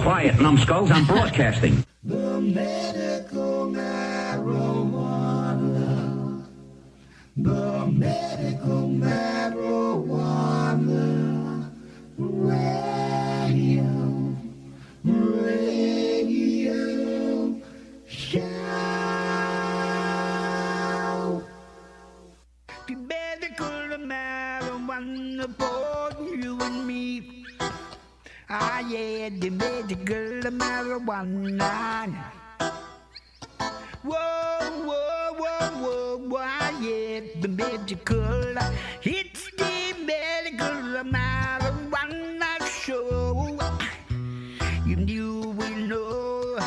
Quiet, numbskulls, I'm broadcasting. The medical marijuana. The medical marijuana. Radio show. The medical marijuana for you and me. Ah, yeah, the medical marijuana. Whoa, whoa, whoa, whoa, whoa, ah, yeah, the medical. It's the medical marijuana show. You will know.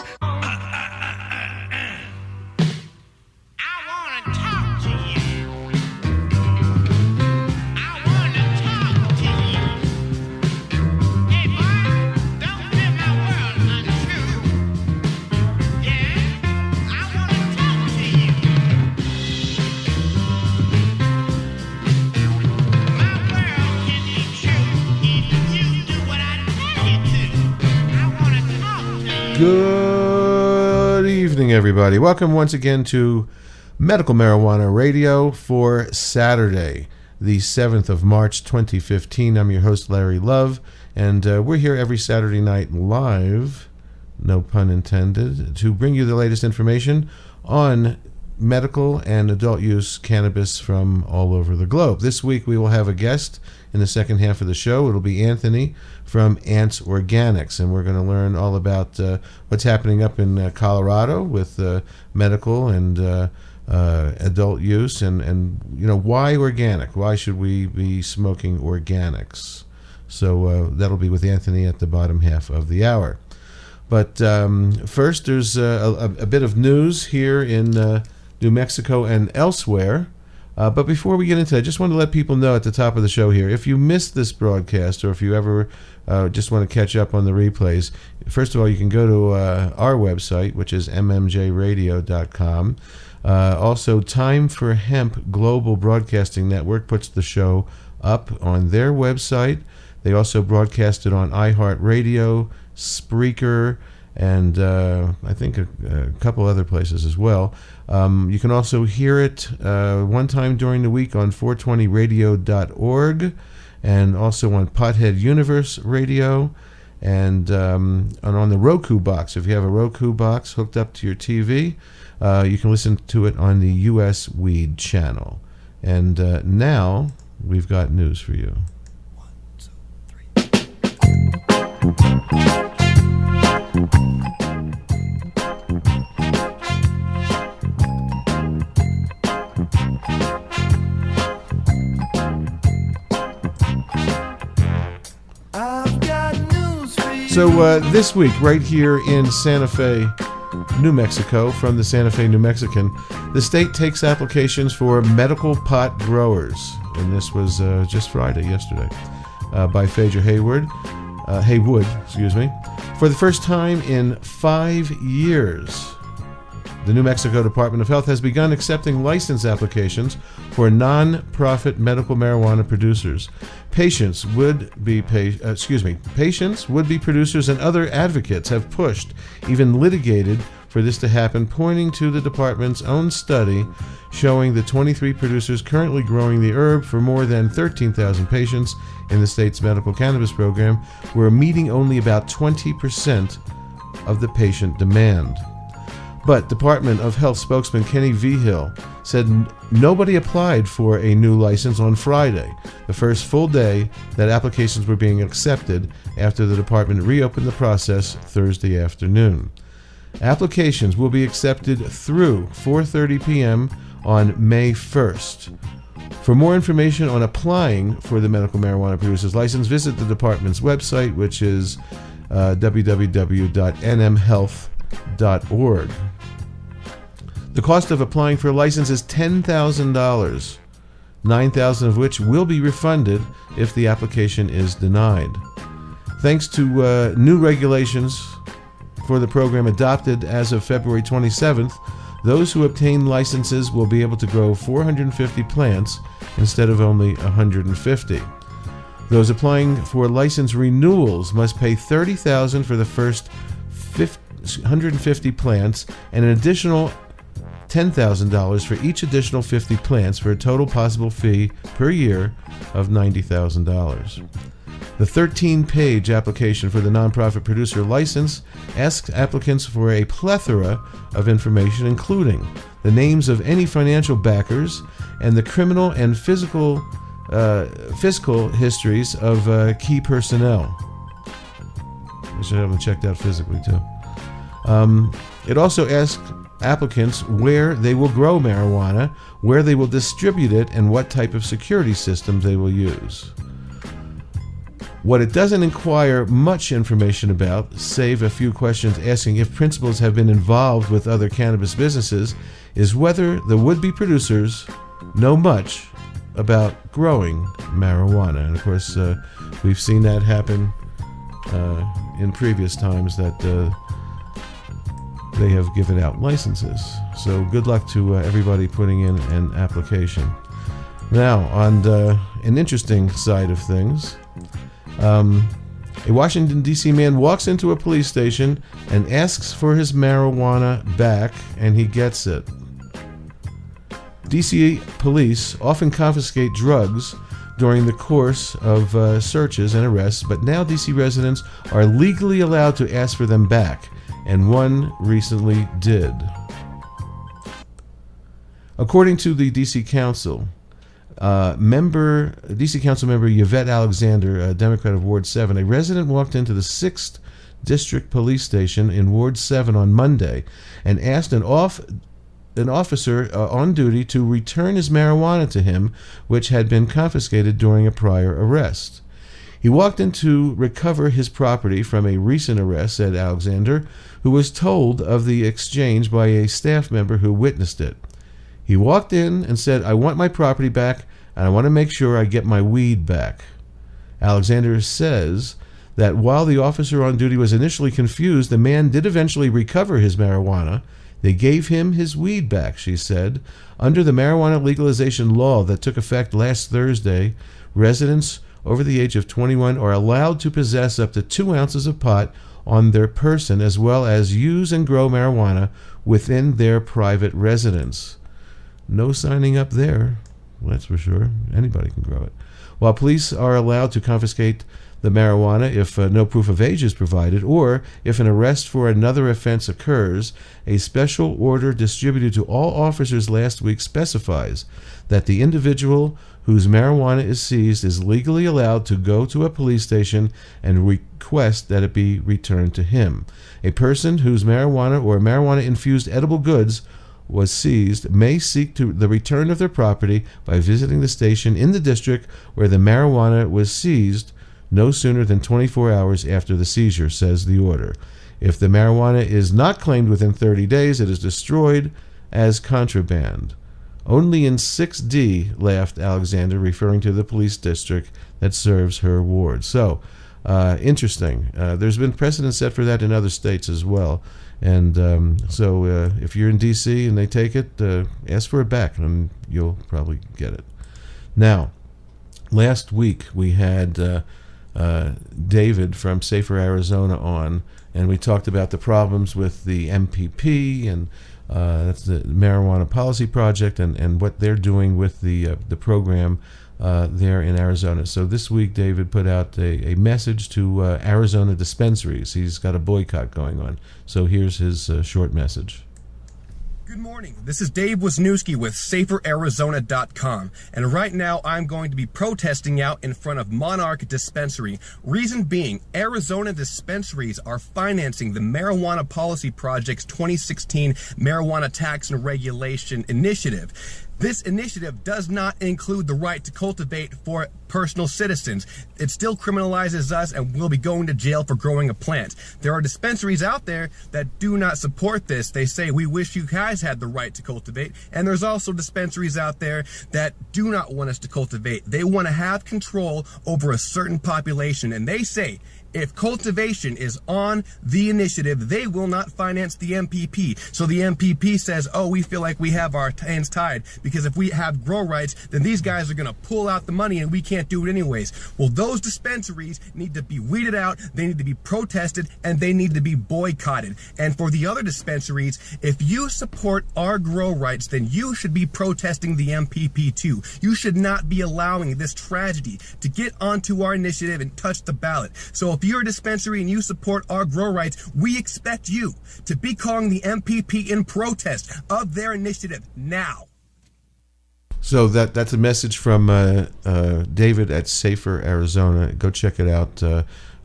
Good evening, everybody. Welcome once again to Medical Marijuana Radio for Saturday, the 7th of March, 2015. I'm your host, Larry Love, and we're here every Saturday night live, no pun intended, to bring you the latest information on medical and adult use cannabis from all over the globe. This week we will have a guest in the second half of the show. It'll be Anthony from Ants Organics, and we're going to learn all about what's happening up in Colorado with medical and adult use, and you know, why organic? Why should we be smoking organics? So that'll be with Anthony at the bottom half of the hour. But first, there's a bit of news here in New Mexico and elsewhere. But before we get into that, I just want to let people know at the top of the show here, if you missed this broadcast or if you ever just want to catch up on the replays, first of all, you can go to our website, which is MMJRadio.com. Also, Time for Hemp Global Broadcasting Network puts the show up on their website. They also broadcast it on iHeartRadio, Spreaker, and I think a couple other places as well. You can also hear it one time during the week on 420radio.org and also on Pothead Universe Radio and on the Roku box. If you have a Roku box hooked up to your TV, you can listen to it on the US Weed channel. And now we've got news for you. 1, 2, 3. So this week, right here in Santa Fe, New Mexico, from the Santa Fe New Mexican, the state takes applications for medical pot growers. And this was just Friday, yesterday, by Phaedra Haywood, for the first time in 5 years. The New Mexico Department of Health has begun accepting license applications for non-profit medical marijuana producers. Patients, would-be producers, and other advocates have pushed, even litigated, for this to happen, pointing to the department's own study showing the 23 producers currently growing the herb for more than 13,000 patients in the state's medical cannabis program were meeting only about 20% of the patient demand. But Department of Health spokesman Kenny Vigil said nobody applied for a new license on Friday, the first full day that applications were being accepted after the department reopened the process Thursday afternoon. Applications will be accepted through 4:30 p.m. on May 1st. For more information on applying for the medical marijuana producer's license, visit the department's website, which is www.nmhealth.org. The cost of applying for a license is $10,000, $9,000 of which will be refunded if the application is denied. Thanks to new regulations for the program adopted as of February 27th, those who obtain licenses will be able to grow 450 plants instead of only 150. Those applying for license renewals must pay $30,000 for the first 150 plants and an additional $10,000 for each additional 50 plants for a total possible fee per year of $90,000. The 13-page application for the nonprofit producer license asks applicants for a plethora of information, including the names of any financial backers and the criminal and fiscal histories of key personnel. I should have them checked out physically too. It also asks applicants where they will grow marijuana, where they will distribute it, and what type of security systems they will use. What it doesn't inquire much information about, save a few questions asking if principals have been involved with other cannabis businesses, is whether the would-be producers know much about growing marijuana. And of course, we've seen that happen in previous times that they have given out licenses. So good luck to everybody putting in an application. Now, on an interesting side of things, a Washington, D.C. man walks into a police station and asks for his marijuana back, and he gets it. D.C. police often confiscate drugs during the course of searches and arrests, but now D.C. residents are legally allowed to ask for them back, and one recently did. According to the D.C. Council, D.C. Council member Yvette Alexander, a Democrat of Ward 7, a resident walked into the 6th District Police Station in Ward 7 on Monday and asked an officer on duty to return his marijuana to him, which had been confiscated during a prior arrest. He walked in to recover his property from a recent arrest, said Alexander, who was told of the exchange by a staff member who witnessed it. He walked in and said, "I want my property back, and I want to make sure I get my weed back." Alexander says that while the officer on duty was initially confused, the man did eventually recover his marijuana. They gave him his weed back, she said. Under the marijuana legalization law that took effect last Thursday, residents over the age of 21 are allowed to possess up to 2 ounces of pot on their person, as well as use and grow marijuana within their private residence. No signing up there, that's for sure. Anybody can grow it. While police are allowed to confiscate the marijuana if no proof of age is provided, or if an arrest for another offense occurs, a special order distributed to all officers last week specifies that the individual whose marijuana is seized is legally allowed to go to a police station and request that it be returned to him. A person whose marijuana or marijuana-infused edible goods was seized may seek the return of their property by visiting the station in the district where the marijuana was seized no sooner than 24 hours after the seizure, says the order. If the marijuana is not claimed within 30 days, it is destroyed as contraband. Only in 6D, laughed Alexander, referring to the police district that serves her ward. So, interesting. There's been precedent set for that in other states as well. And so if you're in D.C. and they take it, ask for it back, and you'll probably get it. Now, last week we had David from Safer Arizona on, and we talked about the problems with the MPP, and that's the Marijuana Policy Project, and what they're doing with the program there in Arizona. So this week David put out a message to Arizona dispensaries. He's got a boycott going on. So here's his short message. Good morning. This is Dave Wisniewski with SaferArizona.com, and right now I'm going to be protesting out in front of Monarch Dispensary. Reason being, Arizona dispensaries are financing the Marijuana Policy Project's 2016 Marijuana Tax and Regulation Initiative. This initiative does not include the right to cultivate for personal citizens. It still criminalizes us, and we'll be going to jail for growing a plant. There are dispensaries out there that do not support this. They say, we wish you guys had the right to cultivate. And there's also dispensaries out there that do not want us to cultivate. They want to have control over a certain population. And they say, If cultivation is on the initiative, they will not finance the MPP. So the MPP says, oh, we feel like we have our hands tied because if we have grow rights, then these guys are going to pull out the money and we can't do it anyways. Well, those dispensaries need to be weeded out, they need to be protested, and they need to be boycotted. And for the other dispensaries, if you support our grow rights, then you should be protesting the MPP too. You should not be allowing this tragedy to get onto our initiative and touch the ballot. So if you're a dispensary and you support our grow rights, we expect you to be calling the MPP in protest of their initiative now. So that's a message from David at Safer Arizona. Go check it out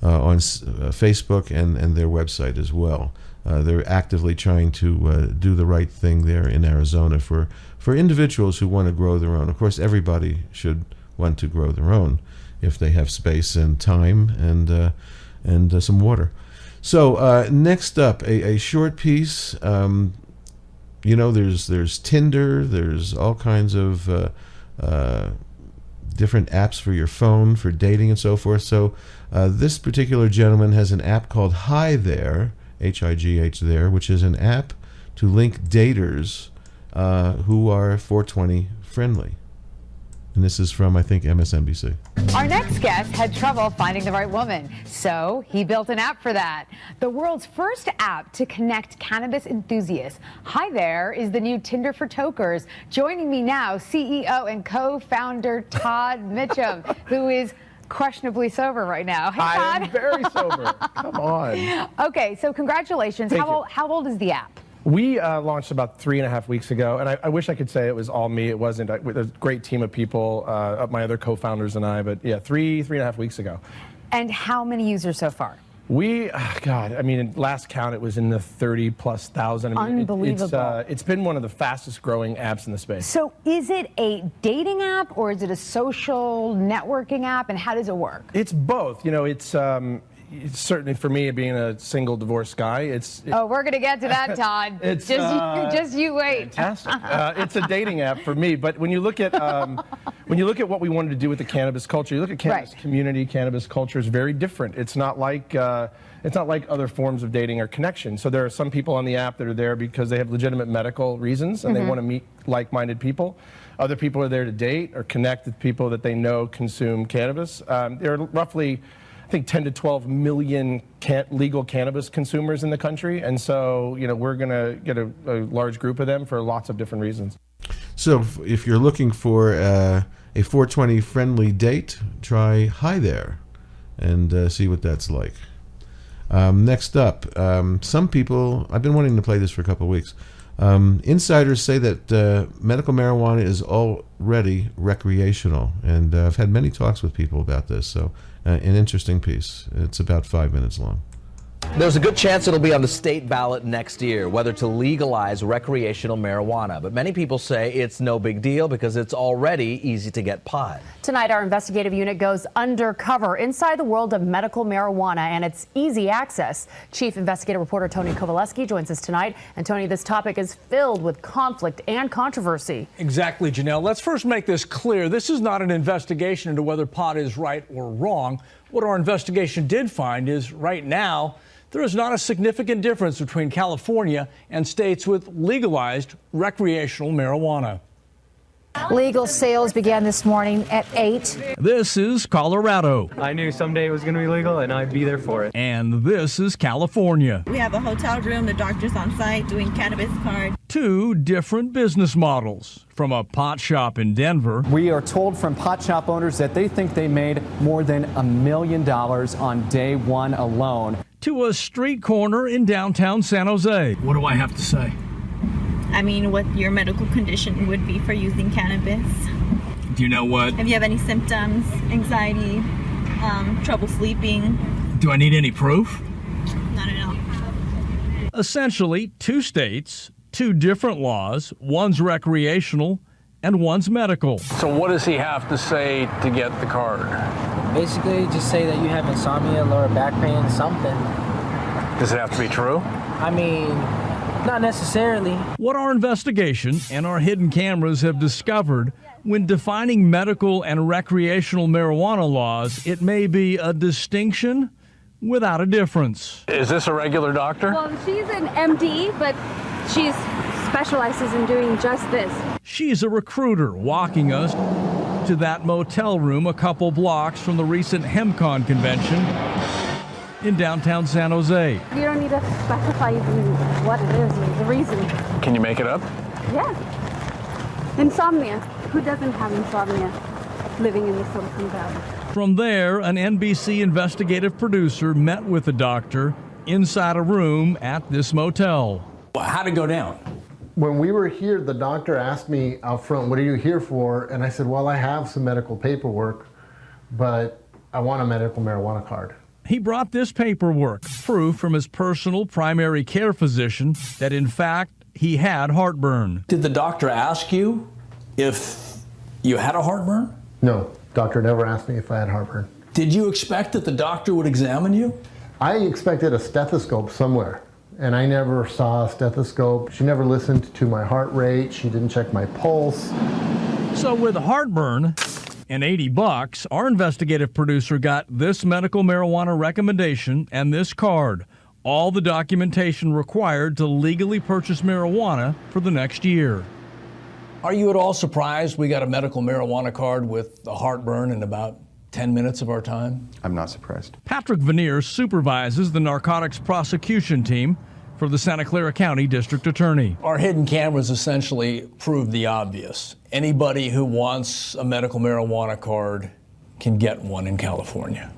on Facebook and their website as well. They're actively trying to do the right thing there in Arizona for individuals who want to grow their own. Of course, everybody should want to grow their own if they have space and time and some water. So next up, a short piece. There's Tinder. There's all kinds of different apps for your phone for dating and so forth. So this particular gentleman has an app called Hi There, H-I-G-H there, which is an app to link daters who are 420 friendly. And this is from, I think, MSNBC. Our next guest had trouble finding the right woman, so he built an app for that. The world's first app to connect cannabis enthusiasts. Hi There is the new Tinder for tokers. Joining me now, CEO and co-founder Todd Mitchum, who is questionably sober right now. Hey, Todd. I'm very sober. Come on. Okay, so congratulations. How old is the app? We launched about 3.5 weeks ago, and I wish I could say it was all me. It wasn't. With a great team of people, my other co-founders and I, but yeah, 3.5 weeks ago. And how many users so far? Last count, it was in the 30+ thousand. Unbelievable. It's been one of the fastest growing apps in the space. So is it a dating app or is it a social networking app, and how does it work? It's both. It's certainly, for me, being a single divorced guy, we're going to get to that, Todd. Just you wait. Fantastic. It's a dating app for me. But when you look at what we wanted to do with the cannabis culture, you look at cannabis community, cannabis culture is very different. It's not like other forms of dating or connection. So there are some people on the app that are there because they have legitimate medical reasons and they want to meet like-minded people. Other people are there to date or connect with people that they know consume cannabis. There are roughly, I think, 10 to 12 million legal cannabis consumers in the country, and so we're going to get a large group of them for lots of different reasons. So if you're looking for a 420 friendly date, try Hi There and see what that's like. Next up, some people, I've been wanting to play this for a couple of weeks. Insiders say that medical marijuana is already recreational, and I've had many talks with people about this, so an interesting piece. It's about 5 minutes long. There's a good chance it'll be on the state ballot next year, whether to legalize recreational marijuana. But many people say it's no big deal because it's already easy to get pot. Tonight, our investigative unit goes undercover inside the world of medical marijuana and its easy access. Chief investigative reporter Tony Kowaleski joins us tonight. And Tony, this topic is filled with conflict and controversy. Exactly, Janelle. Let's first make this clear. This is not an investigation into whether pot is right or wrong. What our investigation did find is right now, there is not a significant difference between California and states with legalized recreational marijuana. Legal sales began this morning at 8. This is Colorado. I knew someday it was going to be legal and I'd be there for it. And this is California. We have a hotel room, the doctor's on site doing cannabis card. Two different business models. From a pot shop in Denver. We are told from pot shop owners that they think they made more than $1 million on day one alone. To a street corner in downtown San Jose. What do I have to say? I mean, what your medical condition would be for using cannabis. Do you know what? If you have any symptoms, anxiety, trouble sleeping. Do I need any proof? Not at all. Essentially, two states, two different laws. One's recreational and one's medical. So what does he have to say to get the card? Basically, just say that you have insomnia, lower back pain, something. Does it have to be true? I mean, not necessarily. What our investigation and our hidden cameras have discovered, when defining medical and recreational marijuana laws, it may be a distinction without a difference. Is this a regular doctor? Well, she's an MD, but she specializes in doing just this. She's a recruiter walking us to that motel room a couple blocks from the recent HemCon convention in downtown San Jose. You don't need to specify even what it is or the reason. Can you make it up? Yeah. Insomnia. Who doesn't have insomnia living in the Silicon Valley? From there, an NBC investigative producer met with the doctor inside a room at this motel. How'd it go down? When we were here, the doctor asked me out front, what are you here for? And I said, well, I have some medical paperwork, but I want a medical marijuana card. He brought this paperwork, proof from his personal primary care physician that, in fact, he had heartburn. Did the doctor ask you if you had a heartburn? No, doctor never asked me if I had heartburn. Did you expect that the doctor would examine you? I expected a stethoscope somewhere, and I never saw a stethoscope. She never listened to my heart rate. She didn't check my pulse. So with heartburn and $80, our investigative producer got this medical marijuana recommendation and this card, all the documentation required to legally purchase marijuana for the next year. Are you at all surprised we got a medical marijuana card with a heartburn in about 10 minutes of our time? I'm not surprised. Patrick Veneer supervises the narcotics prosecution team for the Santa Clara County District Attorney. Our hidden cameras essentially prove the obvious. Anybody who wants a medical marijuana card can get one in California.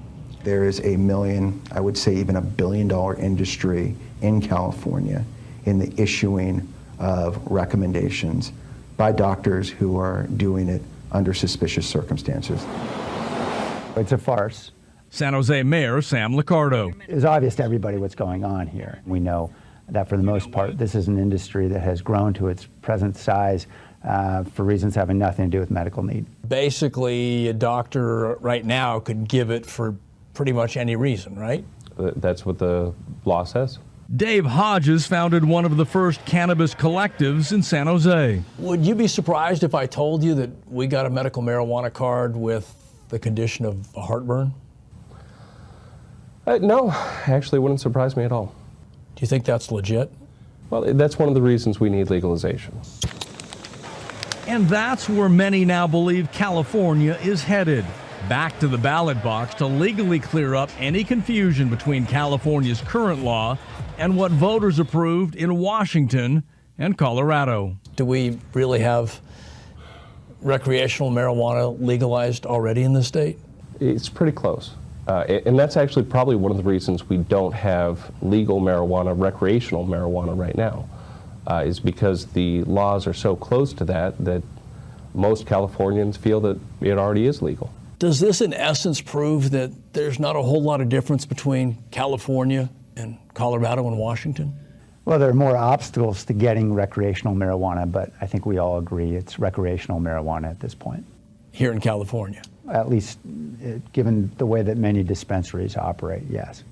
There is $1 million, I would say even $1 billion industry in California in the issuing of recommendations by doctors who are doing it under suspicious circumstances. It's a farce. San Jose Mayor Sam Liccardo. It's obvious to everybody what's going on here. We know that for the most part, this is an industry that has grown to its present size for reasons having nothing to do with medical need. Basically, a doctor right now could give it for pretty much any reason, right? That's what the law says. Dave Hodges founded one of the first cannabis collectives in San Jose. Would you be surprised if I told you that we got a medical marijuana card with the condition of heartburn? No, actually, it wouldn't surprise me at all. Do you think that's legit? Well, that's one of the reasons we need legalization. And that's where many now believe California is headed. Back to the ballot box to legally clear up any confusion between California's current law and what voters approved in Washington and Colorado. Do we really have recreational marijuana legalized already in the state? It's pretty close. And that's actually probably one of the reasons we don't have legal marijuana, recreational marijuana right now, is because the laws are so close to that most Californians feel that it already is legal. Does this in essence prove that there's not a whole lot of difference between California and Colorado and Washington? Well, there are more obstacles to getting recreational marijuana, but I think we all agree it's recreational marijuana at this point. Here in California? At least given the way that many dispensaries operate, yes.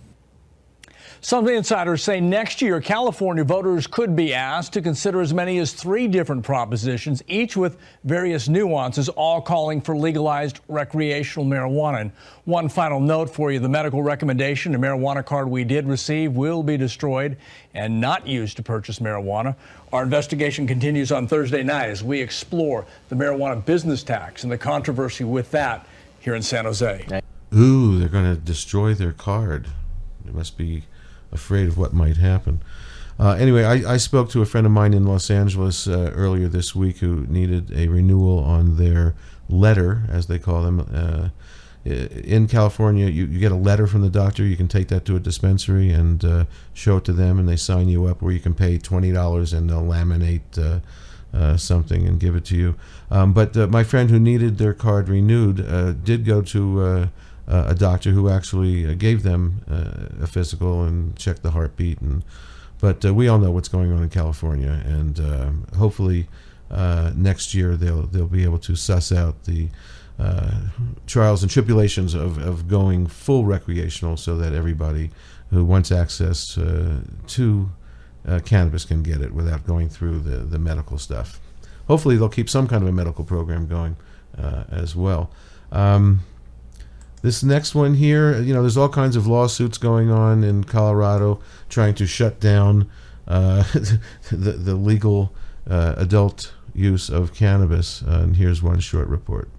Some insiders say next year California voters could be asked to consider as many as 3 different propositions, each with various nuances, all calling for legalized recreational marijuana. And one final note for you, the medical recommendation, the marijuana card we did receive, will be destroyed and not used to purchase marijuana. Our investigation continues on Thursday night as we explore the marijuana business tax and the controversy with that here in San Jose. Ooh, they're going to destroy their card. They must be afraid of what might happen. Anyway, I spoke to a friend of mine in Los Angeles earlier this week who needed a renewal on their letter, as they call them. In California, you get a letter from the doctor. You can take that to a dispensary and show it to them, and they sign you up where you can pay $20 and they'll laminate something and give it to you. But my friend who needed their card renewed did go to a doctor who actually gave them a physical and checked the heartbeat. But we all know what's going on in California, and hopefully next year they'll be able to suss out the trials and tribulations of going full recreational, so that everybody who wants access to cannabis can get it without going through the medical stuff. Hopefully they'll keep some kind of a medical program going as well. This next one here, there's all kinds of lawsuits going on in Colorado trying to shut down the legal adult use of cannabis. And here's one short report.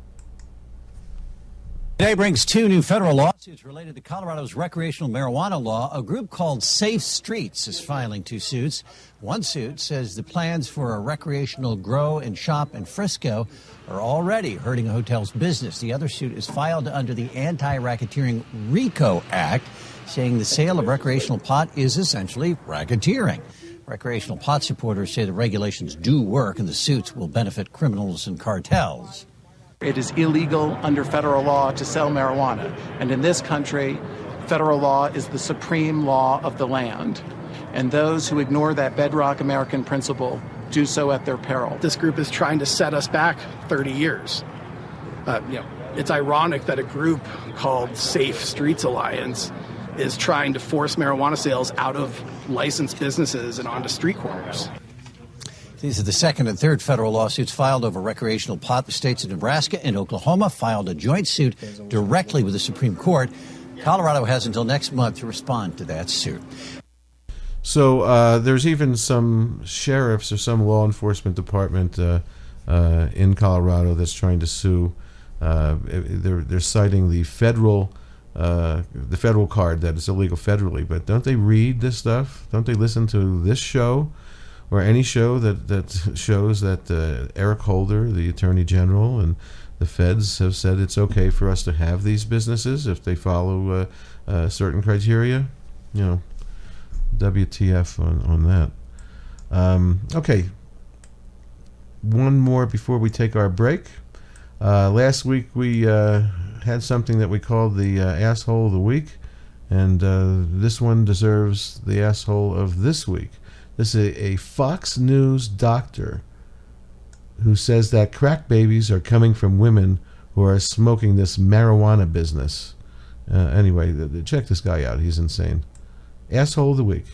Today brings 2 new federal lawsuits related to Colorado's recreational marijuana law. A group called Safe Streets is filing 2 suits. One suit says the plans for a recreational grow and shop in Frisco are already hurting a hotel's business. The other suit is filed under the Anti-Racketeering RICO Act, saying the sale of recreational pot is essentially racketeering. Recreational pot supporters say the regulations do work and the suits will benefit criminals and cartels. It is illegal under federal law to sell marijuana. And in this country, federal law is the supreme law of the land. And those who ignore that bedrock American principle do so at their peril. This group is trying to set us back 30 years. It's ironic that a group called Safe Streets Alliance is trying to force marijuana sales out of licensed businesses and onto street corners. These are the second and third federal lawsuits filed over recreational pot. The states of Nebraska and Oklahoma filed a joint suit directly with the Supreme Court. Colorado has until next month to respond to that suit. So there's even some sheriffs or some law enforcement department in Colorado that's trying to sue. They're citing the federal card that is illegal federally. But don't they read this stuff? Don't they listen to this show? Or any show that shows that Eric Holder, the Attorney General, and the feds have said it's okay for us to have these businesses if they follow certain criteria? WTF on that. Okay. One more before we take our break. Last week we had something that we called the Asshole of the Week, and this one deserves the Asshole of this week. This is a Fox News doctor who says that crack babies are coming from women who are smoking this marijuana business. Anyway, check this guy out. He's insane. Asshole of the week.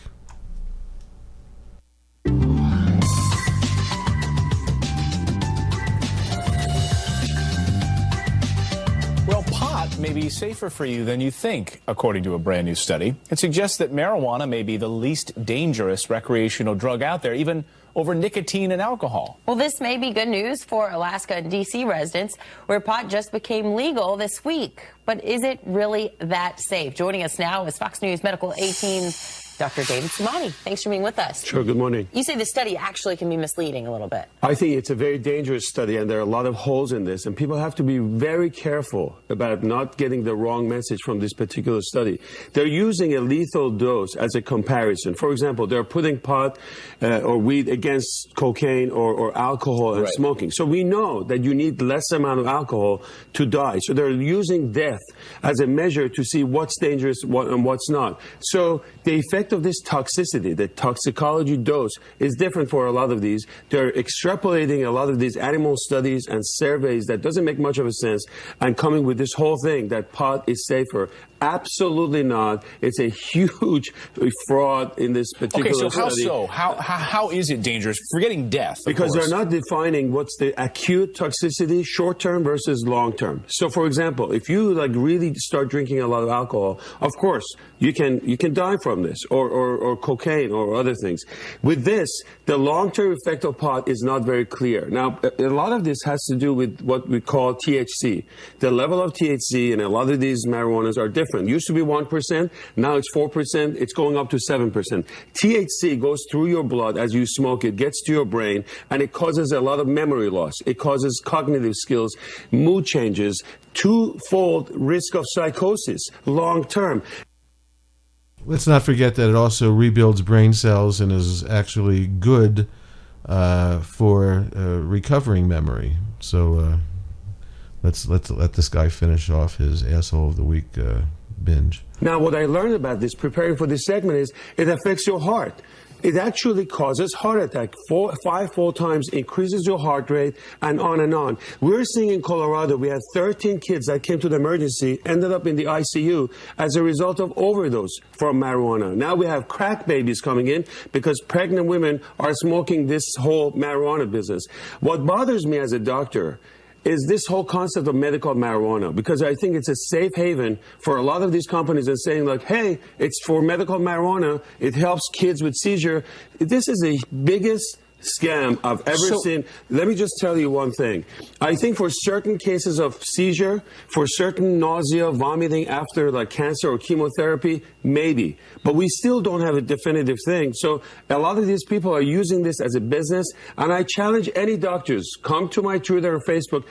Well, pot may be safer for you than you think, according to a brand new study. It suggests that marijuana may be the least dangerous recreational drug out there, even over nicotine and alcohol. Well, this may be good news for Alaska and D.C. residents, where pot just became legal this week. But is it really that safe? Joining us now is Fox News Medical 18's Dr. David Samani. Thanks for being with us. Sure, good morning. You say the study actually can be misleading a little bit. I think it's a very dangerous study, and there are a lot of holes in this, and people have to be very careful about not getting the wrong message from this particular study. They're using a lethal dose as a comparison. For example, they're putting pot or weed against cocaine or alcohol and smoking. So we know that you need less amount of alcohol to die. So they're using death as a measure to see what's dangerous and what's not. So the effect of this toxicity, the toxicology dose, is different for a lot of these. They're extrapolating a lot of these animal studies and surveys that doesn't make much of a sense and coming with this whole thing that pot is safer. Absolutely not. It's a huge fraud in this particular study. Okay, so how is it dangerous? Forgetting death, because they're not defining what's the acute toxicity, short-term versus long-term. So, for example, if you really start drinking a lot of alcohol, of course, you can die from this, or cocaine or other things. With this, the long-term effect of pot is not very clear. Now, a lot of this has to do with what we call THC. The level of THC in a lot of these marijuanas are different. Used to be 1%, now it's 4%, it's going up to 7%. THC goes through your blood as you smoke it, gets to your brain, and it causes a lot of memory loss. It causes cognitive skills, mood changes, twofold risk of psychosis, long term. Let's not forget that it also rebuilds brain cells and is actually good for recovering memory. So let's let this guy finish off his Asshole of the Week binge. Now, what I learned about this, preparing for this segment, is it affects your heart. It actually causes heart attack, 5-fold times, increases your heart rate, and on and on. We're seeing in Colorado, we had 13 kids that came to the emergency, ended up in the ICU as a result of overdose from marijuana. Now we have crack babies coming in because pregnant women are smoking this whole marijuana business. What bothers me as a doctor is this whole concept of medical marijuana, because I think it's a safe haven for a lot of these companies and saying like, hey, it's for medical marijuana. It helps kids with seizure. This is the biggest scam I've ever seen. Let me just tell you one thing. I think for certain cases of seizure, for certain nausea, vomiting after like cancer or chemotherapy, maybe. But we still don't have a definitive thing. So a lot of these people are using this as a business. And I challenge any doctors, come to my Twitter or Facebook,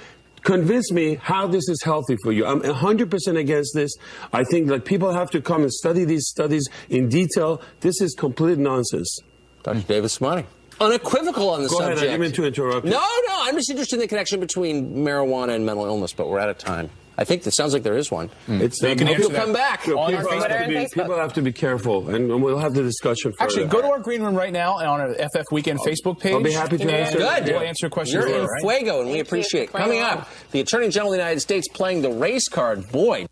convince me how this is healthy for you. I'm 100% against this. I think that people have to come and study these studies in detail. This is complete nonsense. Dr. David Smiley. Unequivocal on the subject. Go ahead, I didn't mean to interrupt you. No, I'm just interested in the connection between marijuana and mental illness, but we're out of time. I think that sounds like there is one. It's you can come back. People have to be careful, and we'll have the discussion further. Actually, go to our green room right now on our FF Weekend Facebook page. I'll be happy to answer. Good. We'll answer questions. You're in fuego, and we appreciate it. Coming up, the Attorney General of the United States playing the race card. Boy.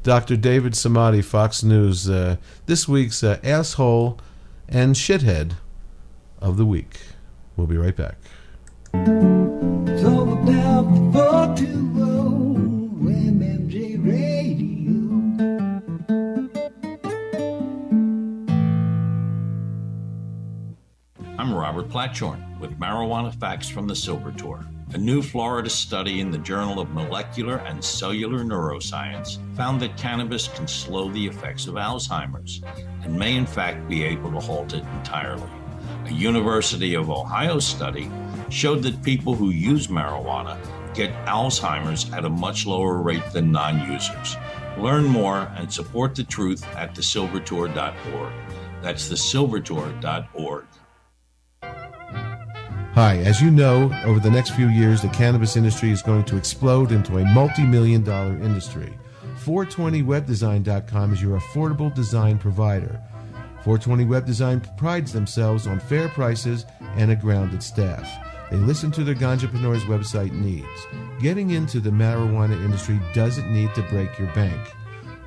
Dr. David Samadi, Fox News, this week's asshole and shithead of the week. We'll be right back. It's all about 420 MMJ Radio. I'm Robert Platshorn with Marijuana Facts from the Silver Tour. A new Florida study in the Journal of Molecular and Cellular Neuroscience found that cannabis can slow the effects of Alzheimer's and may in fact be able to halt it entirely. A University of Ohio study showed that people who use marijuana get Alzheimer's at a much lower rate than non-users. Learn more and support the truth at thesilvertour.org. That's thesilvertour.org. Hi, as you know, over the next few years, the cannabis industry is going to explode into a multi-million-dollar industry. 420webdesign.com is your affordable design provider. 420 Web Design prides themselves on fair prices and a grounded staff. They listen to their ganjapreneurs' website needs. Getting into the marijuana industry doesn't need to break your bank.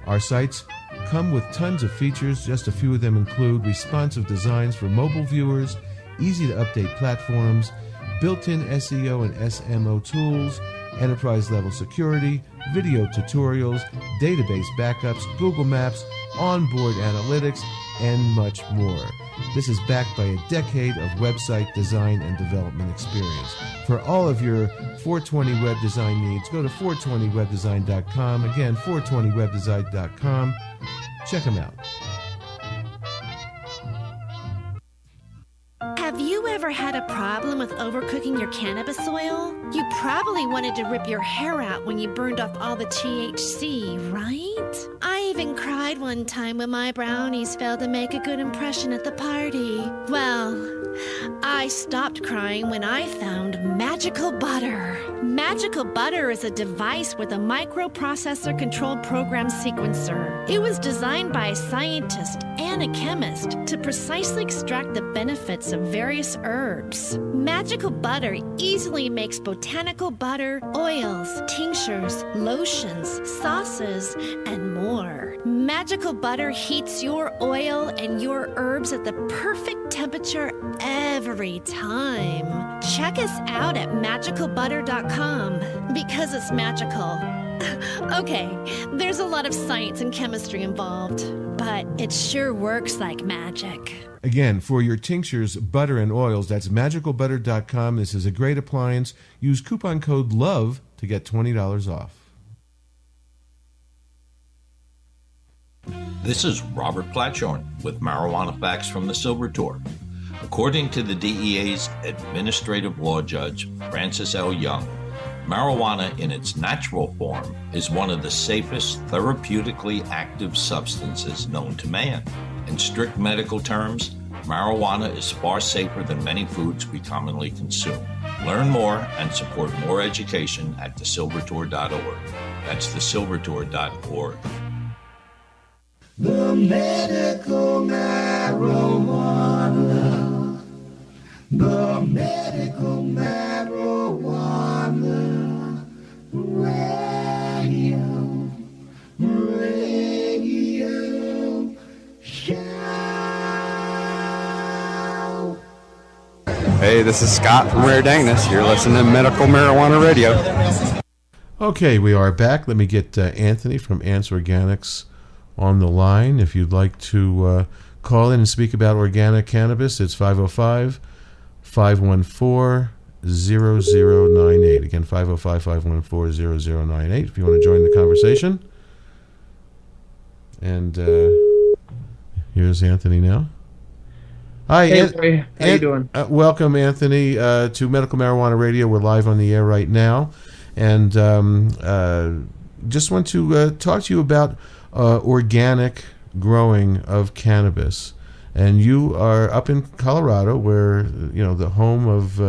Our sites come with tons of features. Just a few of them include responsive designs for mobile viewers, easy-to-update platforms, built-in SEO and SMO tools, enterprise-level security, video tutorials, database backups, Google Maps, onboard analytics, and much more. This is backed by a decade of website design and development experience. For all of your 420 web design needs, go to 420webdesign.com. Again, 420webdesign.com. Check them out. Have you ever had a problem with overcooking your cannabis oil? You probably wanted to rip your hair out when you burned off all the THC, right? I even cried one time when my brownies failed to make a good impression at the party. Well, I stopped crying when I found Magical Butter. Magical Butter is a device with a microprocessor-controlled program sequencer. It was designed by a scientist and a chemist to precisely extract the benefits of various herbs. Magical Butter easily makes botanical butter, oils, tinctures, lotions, sauces, and more. Magical Butter heats your oil and your herbs at the perfect temperature every time. Check us out at magicalbutter.com because it's magical. Okay, there's a lot of science and chemistry involved, but it sure works like magic. Again, for your tinctures, butter, and oils, that's magicalbutter.com. This is a great appliance. Use coupon code LOVE to get $20 off. This is Robert Platshorn with Marijuana Facts from the Silver Tour. According to the DEA's administrative law judge, Francis L. Young, marijuana in its natural form is one of the safest therapeutically active substances known to man. In strict medical terms, marijuana is far safer than many foods we commonly consume. Learn more and support more education at thesilvertour.org. That's thesilvertour.org. The medical marijuana. The medical marijuana. Radio show. Hey, this is Scott from Rare Dangness. You're listening to Medical Marijuana Radio. Okay, we are back. Let me get Anthony from Ants Organics on the line. If you'd like to call in and speak about organic cannabis, it's 505-514-0098. Again, 505-514-0098 if you want to join the conversation. And here's Anthony now. Hi, hey, Larry. How you doing? Welcome, Anthony, to Medical Marijuana Radio. We're live on the air right now. And just want to talk to you about organic growing of cannabis. And you are up in Colorado, where the home of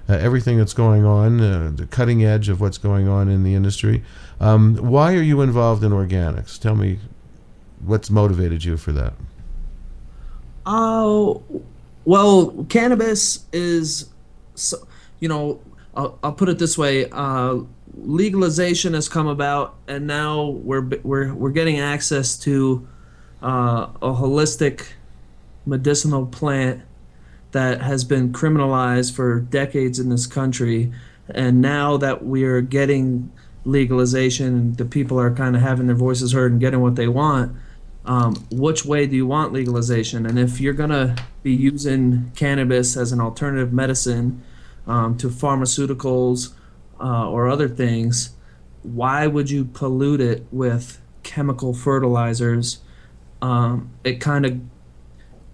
everything that's going on, the cutting edge of what's going on in the industry. Why are you involved in organics? Tell me what's motivated you for that. Well, cannabis is, I'll put it this way: legalization has come about, and now we're getting access to a holistic medicinal plant that has been criminalized for decades in this country, and now that we're getting legalization, the people are kind of having their voices heard and getting what they want. Which way do you want legalization? And if you're gonna be using cannabis as an alternative medicine to pharmaceuticals or other things, why would you pollute it with chemical fertilizers? It kind of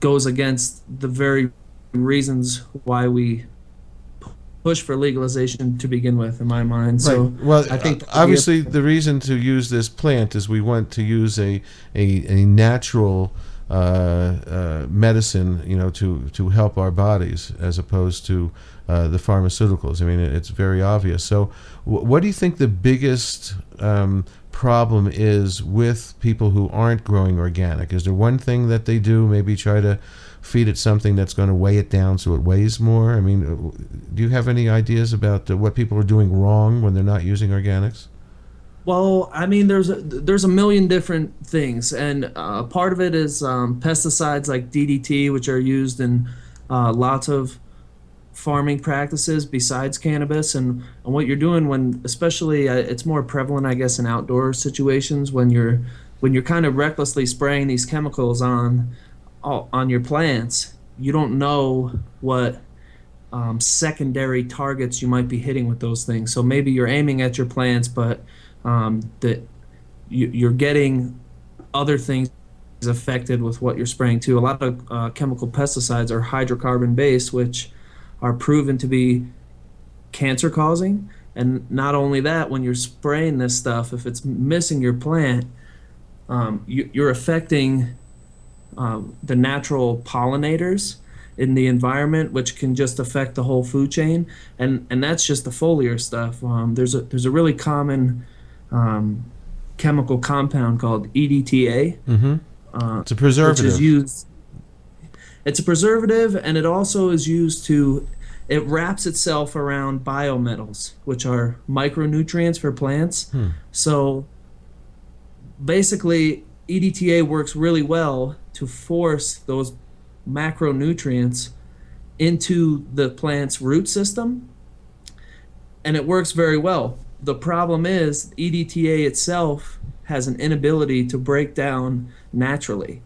goes against the very reasons why we push for legalization to begin with, in my mind. So right. Well, I think obviously the reason to use this plant is we want to use a natural medicine, to help our bodies, as opposed to the pharmaceuticals. I mean, it's very obvious. So what do you think the biggest problem is with people who aren't growing organic? Is there one thing that they do, maybe try to feed it something that's going to weigh it down so it weighs more? I mean, do you have any ideas about what people are doing wrong when they're not using organics? Well, I mean, there's a million different things, and part of it is pesticides like DDT, which are used in lots of farming practices besides cannabis. And what you're doing when, especially, it's more prevalent, I guess, in outdoor situations when you're kind of recklessly spraying these chemicals on your plants. You don't know what secondary targets you might be hitting with those things. So maybe you're aiming at your plants, but that you're getting other things affected with what you're spraying too. A lot of chemical pesticides are hydrocarbon based, which are proven to be cancer causing. And not only that, when you're spraying this stuff, if it's missing your plant, you're affecting the natural pollinators in the environment, which can just affect the whole food chain, and that's just the foliar stuff. There's a really common chemical compound called EDTA. Mm-hmm. It's a preservative. Which is used. It's a preservative, and it also is used to. It wraps itself around biometals, which are micronutrients for plants. So basically, EDTA works really well to force those macronutrients into the plant's root system, and it works very well. The problem is EDTA itself has an inability to break down naturally.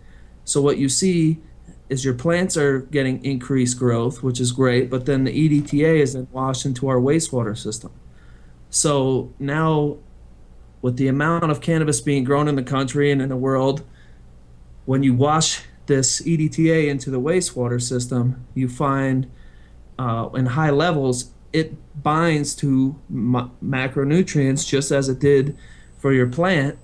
So what you see is your plants are getting increased growth, which is great, but then the EDTA is then washed into our wastewater system. So now, with the amount of cannabis being grown in the country and in the world, when you wash this EDTA into the wastewater system, you find in high levels, it binds to macronutrients just as it did for your plant,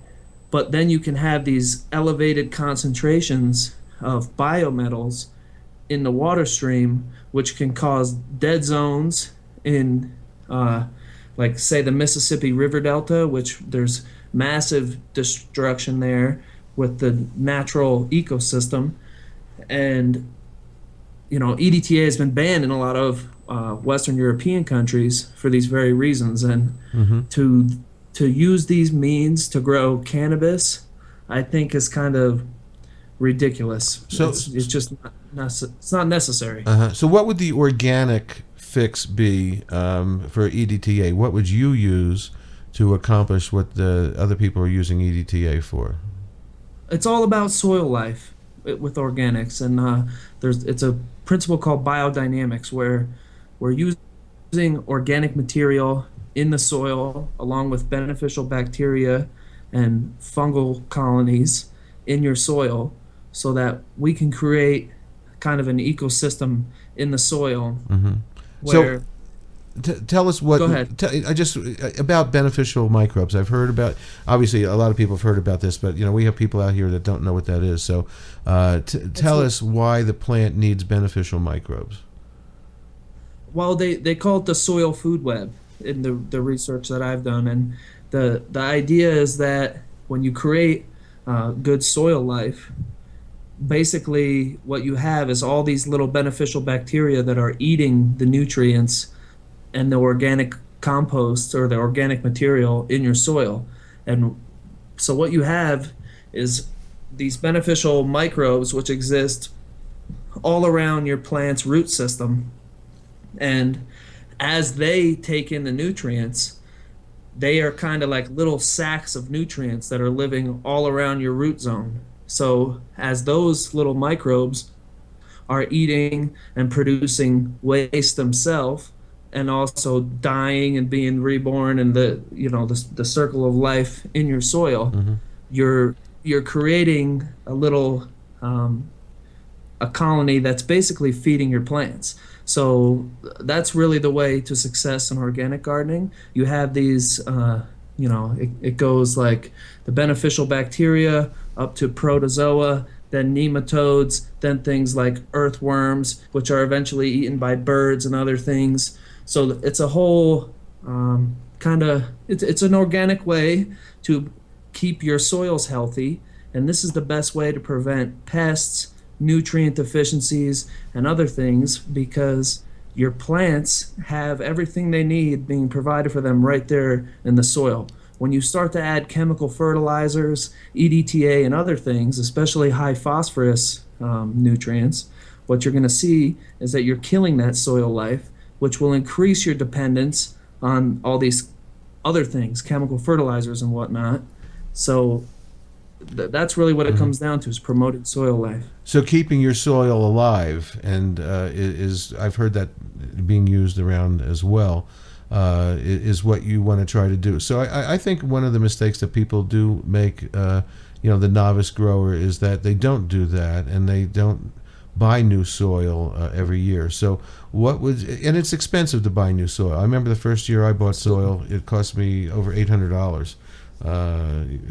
but then you can have these elevated concentrations of biometals in the water stream, which can cause dead zones in, like, say, the Mississippi River Delta, which there's massive destruction there with the natural ecosystem. And, EDTA has been banned in a lot of Western European countries for these very reasons. And to use these means to grow cannabis, I think is kind of ridiculous. So it's just it's not necessary. So what would the organic fix be for EDTA? What would you use to accomplish what the other people are using EDTA for? It's all about soil life with organics, and it's a principle called biodynamics, where we're using organic material in the soil along with beneficial bacteria and fungal colonies in your soil, so that we can create kind of an ecosystem in the soil. Where tell us what. Go ahead. I just about beneficial microbes. I've heard about. Obviously, a lot of people have heard about this, but we have people out here that don't know what that is. So, tell us why the plant needs beneficial microbes. Well, they call it the soil food web in the research that I've done, and the idea is that when you create good soil life, basically what you have is all these little beneficial bacteria that are eating the nutrients and the organic compost or the organic material in your soil. And so what you have is these beneficial microbes which exist all around your plant's root system, and as they take in the nutrients, they are kind of like little sacs of nutrients that are living all around your root zone. So as those little microbes are eating and producing waste themselves, and also dying and being reborn in the circle of life in your soil, you're creating a little a colony that's basically feeding your plants. So that's really the way to success in organic gardening. You have these, it goes like the beneficial bacteria up to protozoa, then nematodes, then things like earthworms, which are eventually eaten by birds and other things. So it's a whole it's an organic way to keep your soils healthy, and this is the best way to prevent pests, nutrient deficiencies, and other things, because your plants have everything they need being provided for them right there in the soil. When you start to add chemical fertilizers, EDTA, and other things, especially high phosphorus nutrients, what you're going to see is that you're killing that soil life, which will increase your dependence on all these other things, chemical fertilizers and whatnot. So that's really what it comes down to, is promoting soil life. So keeping your soil alive, and I've heard that being used around as well, is what you want to try to do. So I think one of the mistakes that people do make, the novice grower, is that they don't do that, and they don't buy new soil every year. So and it's expensive to buy new soil. I remember the first year I bought soil, it cost me over $800.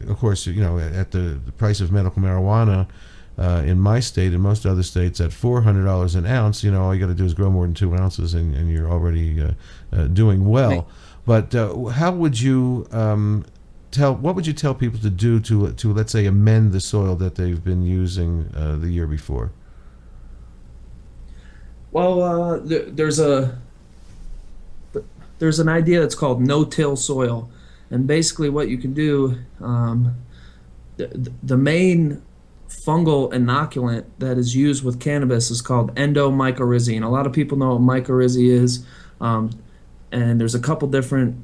Of course, at the price of medical marijuana in my state and most other states at $400 an ounce, all you got to do is grow more than 2 ounces and you're already doing well. But how would you what would you tell people to do to let's say amend the soil that they've been using the year before? Well, there's an idea that's called no-till soil, and basically what you can do, the main fungal inoculant that is used with cannabis is called endomycorrhizine. A lot of people know what mycorrhizae is, and there's a couple different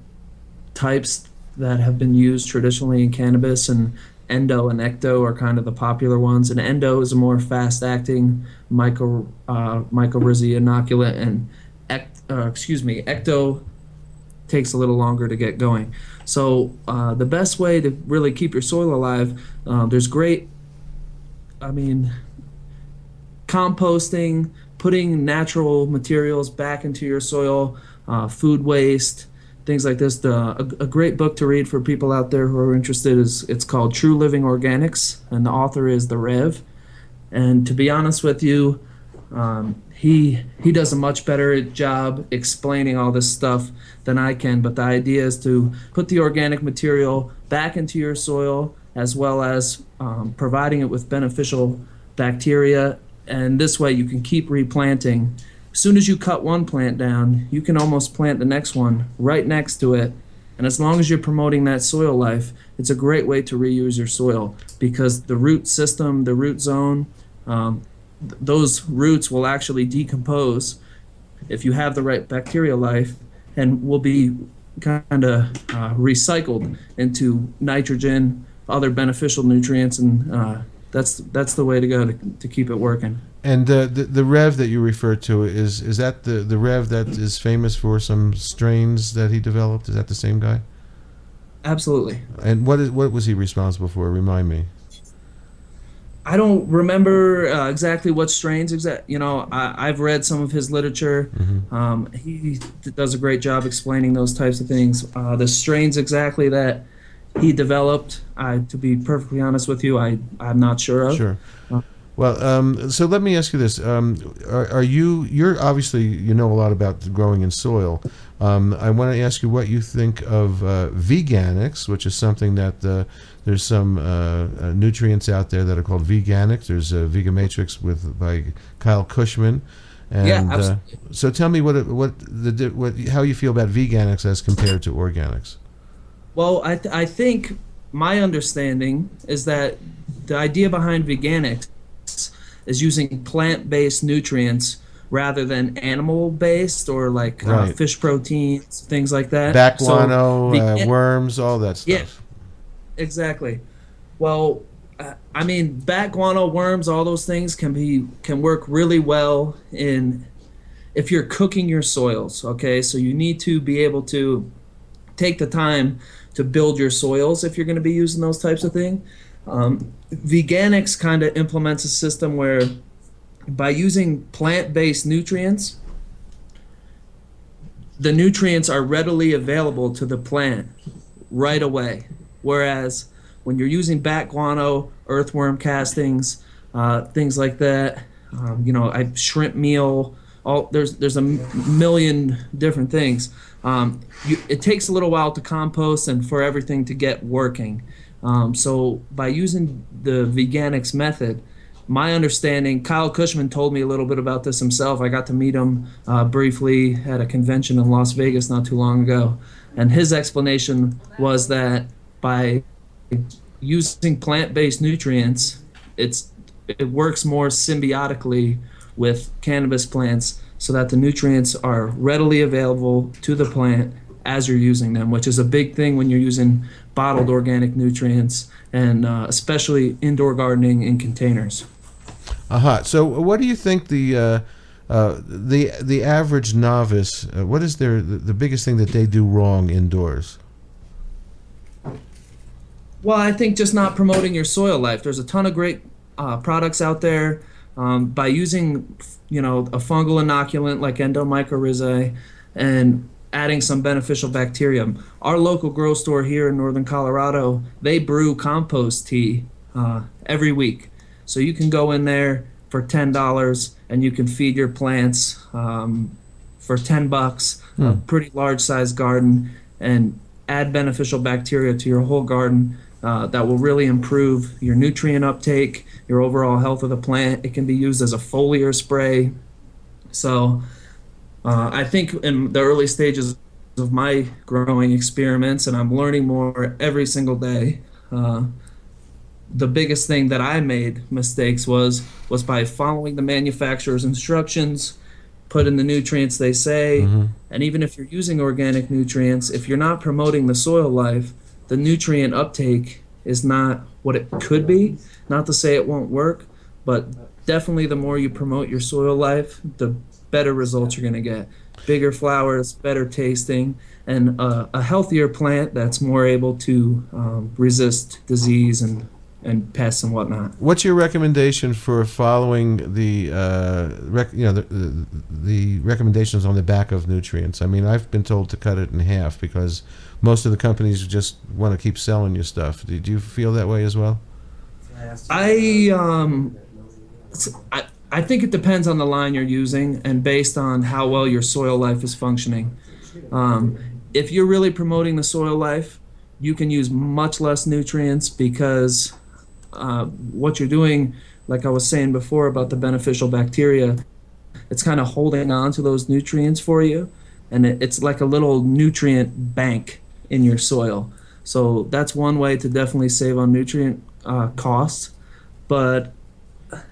types that have been used traditionally in cannabis, and endo and ecto are kind of the popular ones. And endo is a more fast-acting mycorrhizae inoculant, and ecto takes a little longer to get going. So the best way to really keep your soil alive, there's composting, putting natural materials back into your soil, food waste, things like this. A great book to read for people out there who are interested it's called True Living Organics, and the author is the Rev. And to be honest with you, he does a much better job explaining all this stuff than I can. But the idea is to put the organic material back into your soil, as well as providing it with beneficial bacteria, and this way you can keep replanting. As soon as you cut one plant down, you can almost plant the next one right next to it. And as long as you're promoting that soil life, it's a great way to reuse your soil, because the root system, the root zone, those roots will actually decompose if you have the right bacterial life, and will be kind of recycled into nitrogen, other beneficial nutrients, and that's the way to go to keep it working. And the Rev that you refer to, is that the Rev that is famous for some strains that he developed? Is that the same guy? Absolutely. And what was he responsible for? Remind me. I don't remember exactly what strains. I've read some of his literature. He does a great job explaining those types of things. The strains exactly that he developed, to be perfectly honest with you, I'm not sure of. Sure. Well, so let me ask you this: you're obviously you know a lot about growing in soil. I want to ask you what you think of veganics, which is something that there's some nutrients out there that are called veganics. There's Vegan Matrix by Kyle Cushman, and yeah, absolutely. So tell me how you feel about veganics as compared to organics. Well, I think my understanding is that the idea behind veganics is using plant-based nutrients rather than animal-based, or like Right. Fish proteins, things like that. Back So guano, worms, all that stuff. Yeah, exactly. Well, I mean, bat guano, worms, all those things can work really well if you're cooking your soils. Okay, so you need to be able to take the time to build your soils if you're going to be using those types of things. Veganics kind of implements a system where, by using plant-based nutrients, the nutrients are readily available to the plant right away. Whereas when you're using bat guano, earthworm castings, things like that, shrimp meal, there's a million different things. It takes a little while to compost and for everything to get working. So by using the veganics method, my understanding, Kyle Cushman told me a little bit about this himself. I got to meet him briefly at a convention in Las Vegas not too long ago. And his explanation was that by using plant-based nutrients, it works more symbiotically with cannabis plants, so that the nutrients are readily available to the plant as you're using them, which is a big thing when you're using bottled organic nutrients, and especially indoor gardening in containers. So what do you think the average novice, what is the biggest thing that they do wrong indoors? Well, I think just not promoting your soil life. There's a ton of great products out there. By using, a fungal inoculant like endomycorrhizae and adding some beneficial bacterium. Our local grow store here in northern Colorado, they brew compost tea every week. So you can go in there for $10 and you can feed your plants for $10, a pretty large sized garden, and add beneficial bacteria to your whole garden. That will really improve your nutrient uptake, your overall health of the plant. It can be used as a foliar spray. So I think in the early stages of my growing experiments, and I'm learning more every single day, the biggest thing that I made mistakes was by following the manufacturer's instructions, put in the nutrients they say, and even if you're using organic nutrients, if you're not promoting the soil life, the nutrient uptake is not what it could be. Not to say it won't work, but definitely the more you promote your soil life, the better results you're going to get. Bigger flowers, better tasting, and a healthier plant that's more able to resist disease and pests and whatnot. What's your recommendation for following the recommendations on the back of nutrients? I mean, I've been told to cut it in half because most of the companies just want to keep selling you stuff. Did you feel that way as well? I think it depends on the line you're using and based on how well your soil life is functioning. If you're really promoting the soil life, you can use much less nutrients because what you're doing, like I was saying before about the beneficial bacteria, it's kind of holding on to those nutrients for you, and it's like a little nutrient bank in your soil. So that's one way to definitely save on nutrient costs. But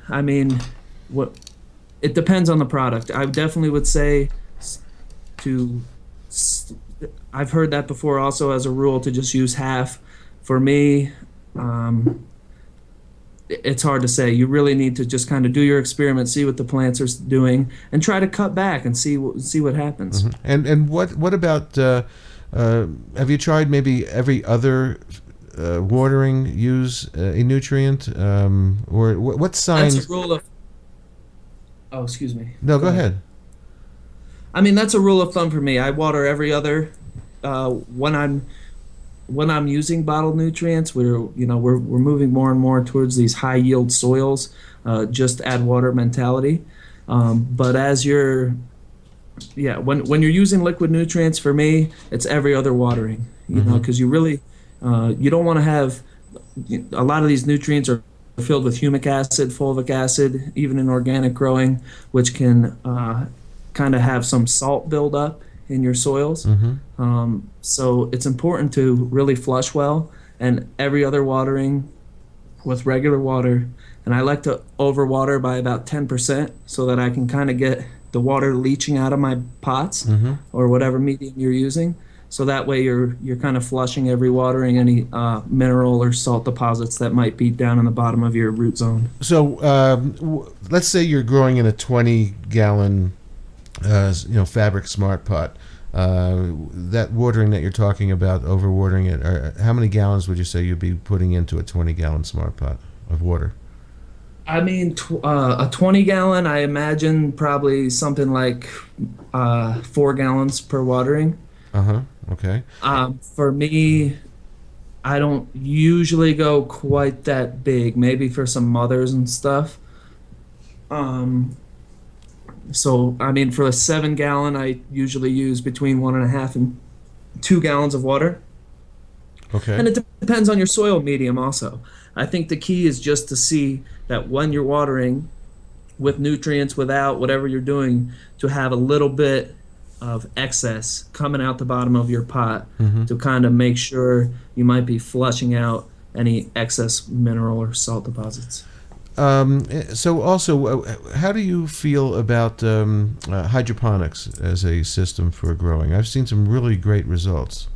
I mean, what it depends on the product. I definitely would say I've heard that before also as a rule to just use half. For me, it's hard to say. You really need to just kind of do your experiment, see what the plants are doing, and try to cut back and see what happens. Mm-hmm. And what about have you tried maybe every other watering use a nutrient, or what signs? That's a rule of. Oh, excuse me. No, go ahead. I mean, that's a rule of thumb for me. I water every other when I'm using bottled nutrients. We're moving more and more towards these high yield soils, just add water mentality. But as when you're using liquid nutrients, for me, it's every other watering. You know, because you really you don't want to have a lot of these nutrients are filled with humic acid, fulvic acid, even in organic growing, which can kind of have some salt buildup in your soils. So it's important to really flush well, and every other watering with regular water. And I like to overwater by about 10% so that I can kind of get the water leaching out of my pots or whatever medium you're using. So that way you're kind of flushing every watering any mineral or salt deposits that might be down in the bottom of your root zone. So let's say you're growing in a 20-gallon Fabric Smart pot. That watering that you're talking about, overwatering it, how many gallons would you say you'd be putting into a 20-gallon Smart pot of water? I mean, a 20-gallon, I imagine probably something like 4 gallons per watering. Okay. For me, I don't usually go quite that big. Maybe for some mothers and stuff. So, I mean, for a 7-gallon, I usually use between 1.5 and 2 gallons of water. Okay. And it depends on your soil medium also. I think the key is just to see that when you're watering with nutrients, without whatever you're doing, to have a little bit of excess coming out the bottom of your pot to kind of make sure you might be flushing out any excess mineral or salt deposits. So also, how do you feel about hydroponics as a system for growing? I've seen some really great results.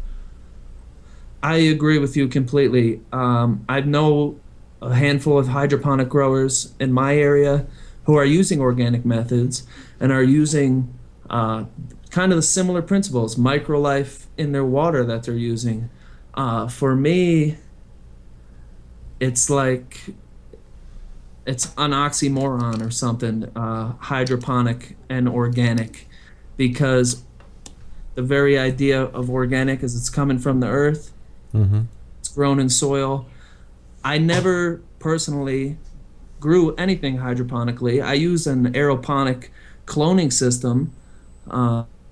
I agree with you completely. I know a handful of hydroponic growers in my area who are using organic methods and are using kind of the similar principles, microlife in their water that they're using. For me, it's like it's an oxymoron or something, hydroponic and organic, because the very idea of organic is it's coming from the earth, it's grown in soil. I never personally grew anything hydroponically. I use an aeroponic cloning system,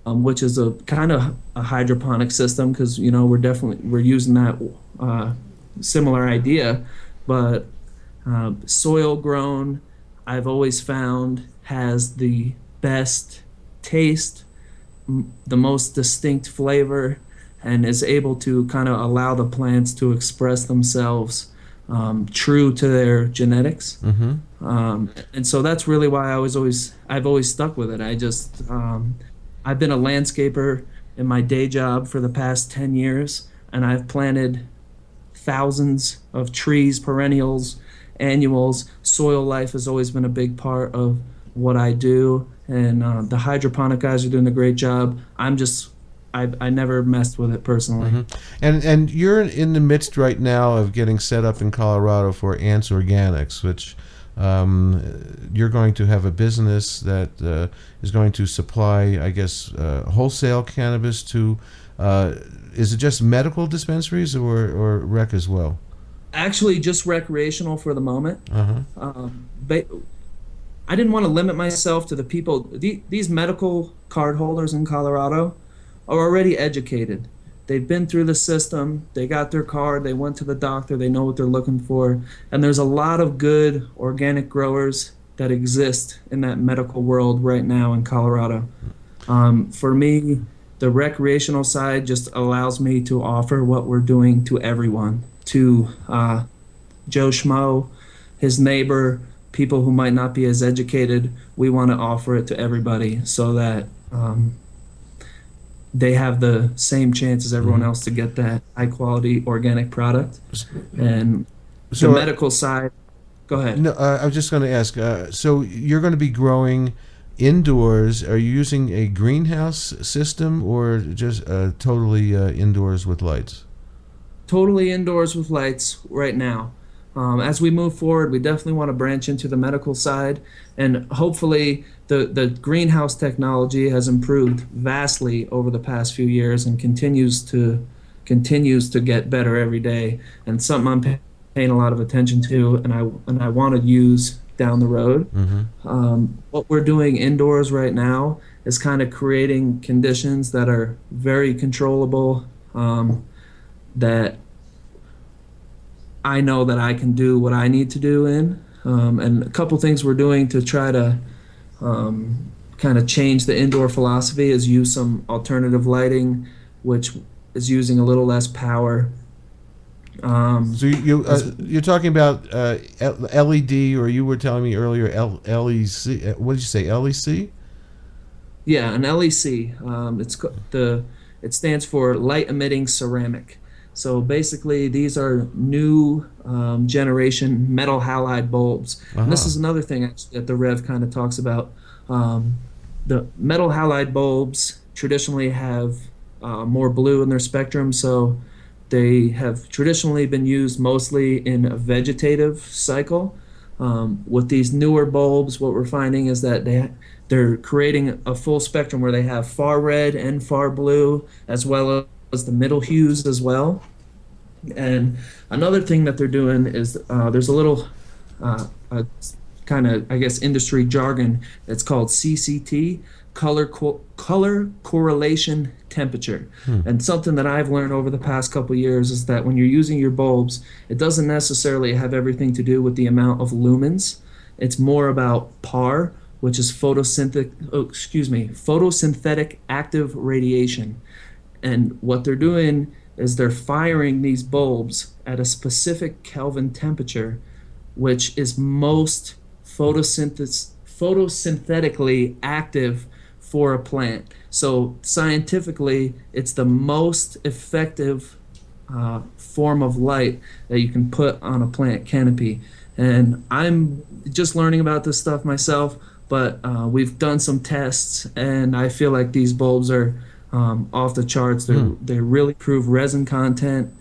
which is a kind of a hydroponic system because we're using that similar idea, but soil grown, I've always found, has the best taste, the most distinct flavor, and is able to kind of allow the plants to express themselves true to their genetics. And so that's really why I've always stuck with it. I've been a landscaper in my day job for the past 10 years, and I've planted thousands of trees, perennials, annuals. Soil life has always been a big part of what I do, and the hydroponic guys are doing a great job. I never messed with it personally. And you're in the midst right now of getting set up in Colorado for Ants Organics, which you're going to have a business that is going to supply, I guess, wholesale cannabis to, is it just medical dispensaries or rec as well? Actually, just recreational for the moment. I didn't want to limit myself to the people. These medical card holders in Colorado are already educated. They've been through the system. They got their card. They went to the doctor. They know what they're looking for. And there's a lot of good organic growers that exist in that medical world right now in Colorado. For me, the recreational side just allows me to offer what we're doing to everyone, to Joe Schmo, his neighbor, people who might not be as educated, we want to offer it to everybody so that they have the same chance as everyone else to get that high quality organic product. And So, the medical side, go ahead. No, I was just going to ask. So you're going to be growing indoors. Are you using a greenhouse system or just totally indoors with lights? Totally indoors with lights right now. As we move forward, we definitely want to branch into the medical side, and hopefully the greenhouse technology has improved vastly over the past few years and continues to get better every day, and something I'm paying a lot of attention to, and I want to use down the road. What we're doing indoors right now is kind of creating conditions that are very controllable, that I know that I can do what I need to do in. And a couple things we're doing to try to kind of change the indoor philosophy is use some alternative lighting, which is using a little less power. So you're talking about LED, or you were telling me earlier LEC. What did you say? LEC? Yeah, an LEC. It stands for light emitting ceramic. So basically, these are new generation metal halide bulbs. And this is another thing actually that the Rev kind of talks about. The metal halide bulbs traditionally have more blue in their spectrum, so they have traditionally been used mostly in a vegetative cycle. With these newer bulbs, what we're finding is that they're creating a full spectrum where they have far red and far blue, as well as the middle hues as well. And another thing that they're doing is there's a little kind of, I guess, industry jargon. It's called CCT, color correlation temperature. And something that I've learned over the past couple years is that when you're using your bulbs, it doesn't necessarily have everything to do with the amount of lumens. It's more about PAR, which is photosynthetic active radiation. And what they're doing is they're firing these bulbs at a specific Kelvin temperature, which is most photosynthetically active for a plant. So scientifically, it's the most effective form of light that you can put on a plant canopy. And I'm just learning about this stuff myself, but we've done some tests, and I feel like these bulbs are off the charts. They really improve resin content,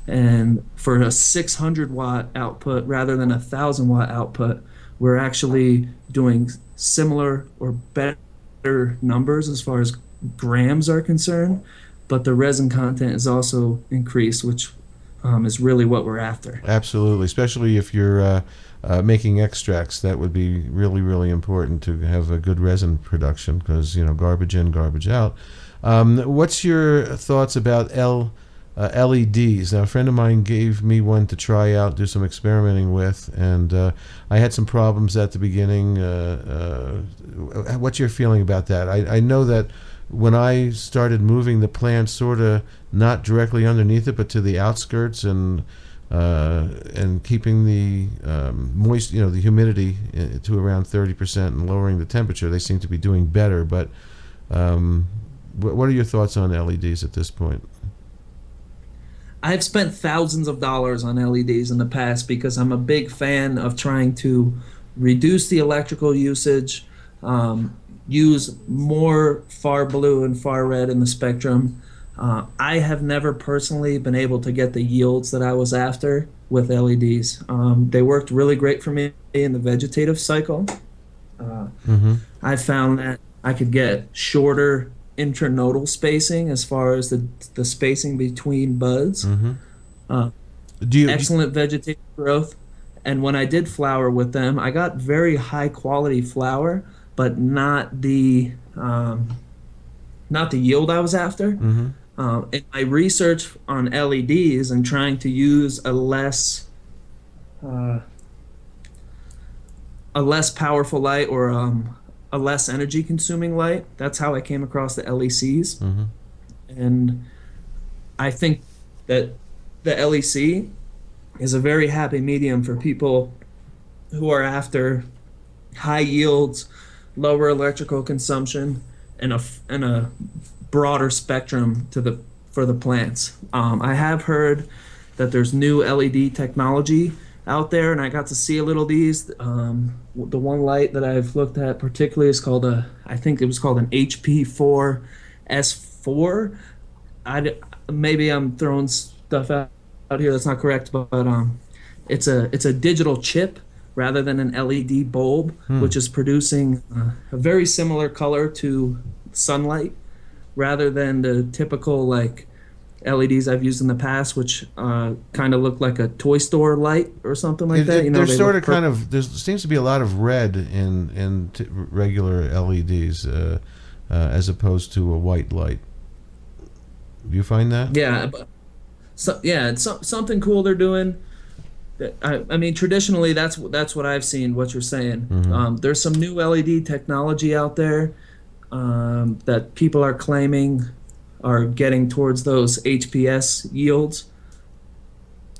and for a 600 watt output rather than a 1,000 watt output, we're actually doing similar or better numbers as far as grams are concerned, but the resin content is also increased, which is really what we're after. Absolutely, especially if you're making extracts. That would be really, really important to have a good resin production, because garbage in, garbage out. What's your thoughts about LEDs? Now, a friend of mine gave me one to try out, do some experimenting with, and I had some problems at the beginning. What's your feeling about that? I know that when I started moving the plant sort of not directly underneath it, but to the outskirts, and keeping the moist, the humidity to around 30% and lowering the temperature, they seem to be doing better. But what are your thoughts on LEDs at this point? I've spent thousands of dollars on LEDs in the past because I'm a big fan of trying to reduce the electrical usage, use more far blue and far red in the spectrum. I have never personally been able to get the yields that I was after with LEDs. They worked really great for me in the vegetative cycle. I found that I could get shorter intranodal spacing as far as the spacing between buds. Excellent vegetative growth. And when I did flower with them, I got very high quality flower, but not the yield I was after. In my research on LEDs and trying to use a less powerful light, or a less energy consuming light, that's how I came across the LECs. And I think that the LEC is a very happy medium for people who are after high yields, lower electrical consumption, and a broader spectrum for the plants. I have heard that there's new LED technology out there, and I got to see a little of these. The one light that I've looked at particularly is called I think it was called an HP4 S4. Maybe I'm throwing stuff out here that's not correct, but it's a digital chip rather than an LED bulb, which is producing a very similar color to sunlight rather than the typical like LEDs I've used in the past, which kind of look like a toy store light or something like that. There's sort of kind of there seems to be a lot of red in regular LEDs as opposed to a white light. Do you find that? Yeah, it's something cool they're doing. I mean, traditionally, that's what I've seen. What you're saying. Mm-hmm. There's some new LED technology out there that people are claiming are getting towards those HPS yields.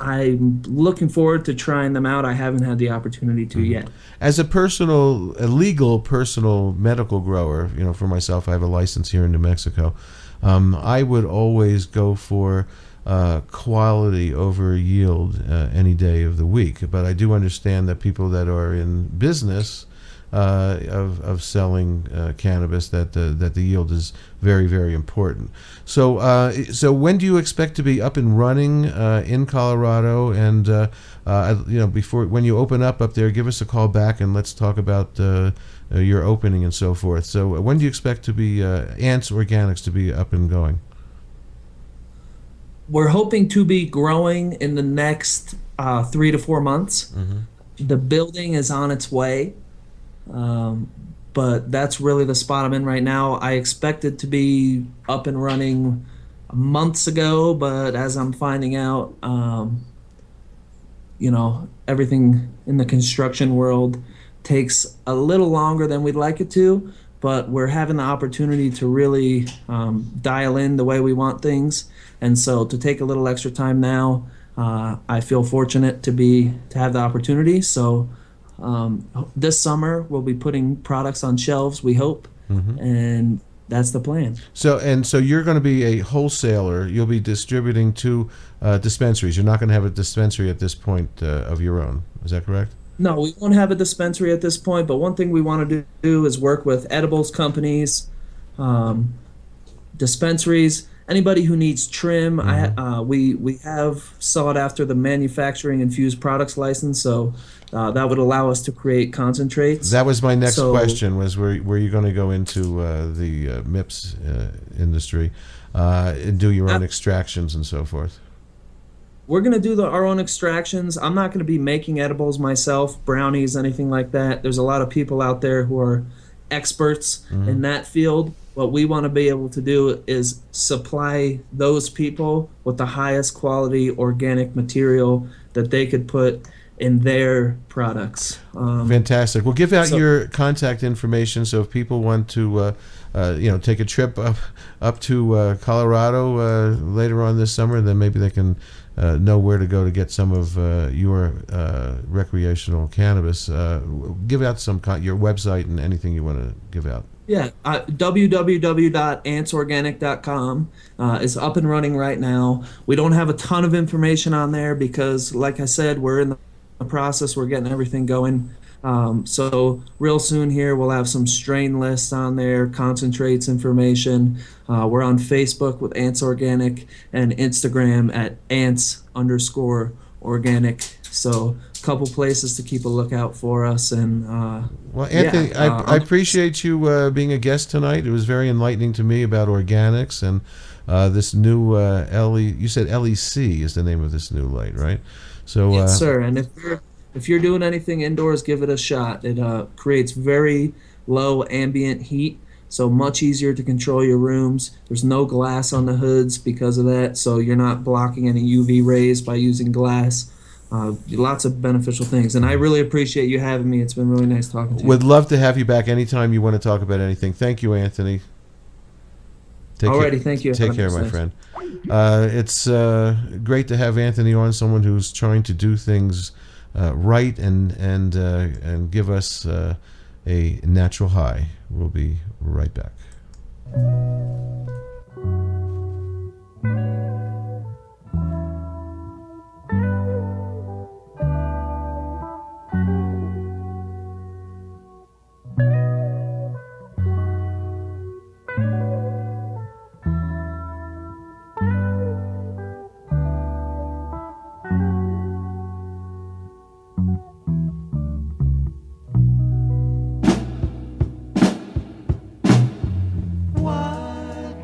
I'm looking forward to trying them out. I haven't had the opportunity to yet. As a legal personal medical grower, for myself, I have a license here in New Mexico. I would always go for quality over yield any day of the week. But I do understand that people that are in business of selling cannabis, that the yield is very, very important. So when do you expect to be up and running in Colorado? And before, when you open up there, give us a call back and let's talk about your opening and so forth. So when do you expect to be Ants Organics to be up and going? We're hoping to be growing in the next 3 to 4 months. Mm-hmm. The building is on its way. But that's really the spot I'm in right now. I expected to be up and running months ago, but as I'm finding out, everything in the construction world takes a little longer than we'd like it to, but we're having the opportunity to really dial in the way we want things. And so to take a little extra time now, I feel fortunate to have the opportunity. So this summer we'll be putting products on shelves, we hope, and that's the plan. So you're going to be a wholesaler. You'll be distributing to dispensaries. You're not going to have a dispensary at this point of your own. Is that correct? No, we won't have a dispensary at this point, but one thing we want to do is work with edibles companies, dispensaries, anybody who needs trim. We have sought after the manufacturing infused products license, so that would allow us to create concentrates. That was my next question, was were you going to go into the MIPS industry and do your own extractions and so forth? We're going to do our own extractions. I'm not going to be making edibles myself, brownies, anything like that. There's a lot of people out there who are experts in that field. What we want to be able to do is supply those people with the highest quality organic material that they could put in their products. Fantastic. Well, give out your contact information, so if people want to take a trip up to Colorado later on this summer, then maybe they can know where to go to get some of your recreational cannabis. Give out your website and anything you want to give out. Yeah, www.antsorganic.com is up and running right now. We don't have a ton of information on there because, like I said, we're in the process. We're getting everything going. So real soon here, we'll have some strain lists on there, concentrates information. We're on Facebook with Ants Organic and Instagram at ants_organic. So a couple places to keep a lookout for us. And well, Anthony, I appreciate you being a guest tonight. It was very enlightening to me about organics and this new you said LEC is the name of this new light, right? So yes, sir. And if you're doing anything indoors, give it a shot. It creates very low ambient heat, so much easier to control your rooms. There's no glass on the hoods because of that, so you're not blocking any UV rays by using glass. Lots of beneficial things, and I really appreciate you having me. It's been really nice talking to you. Would love to have you back anytime you want to talk about anything. Thank you, Anthony. Alrighty, thank you. Take care, my friend. It's great to have Anthony on, someone who's trying to do things right and give us a natural high. We'll be right back. What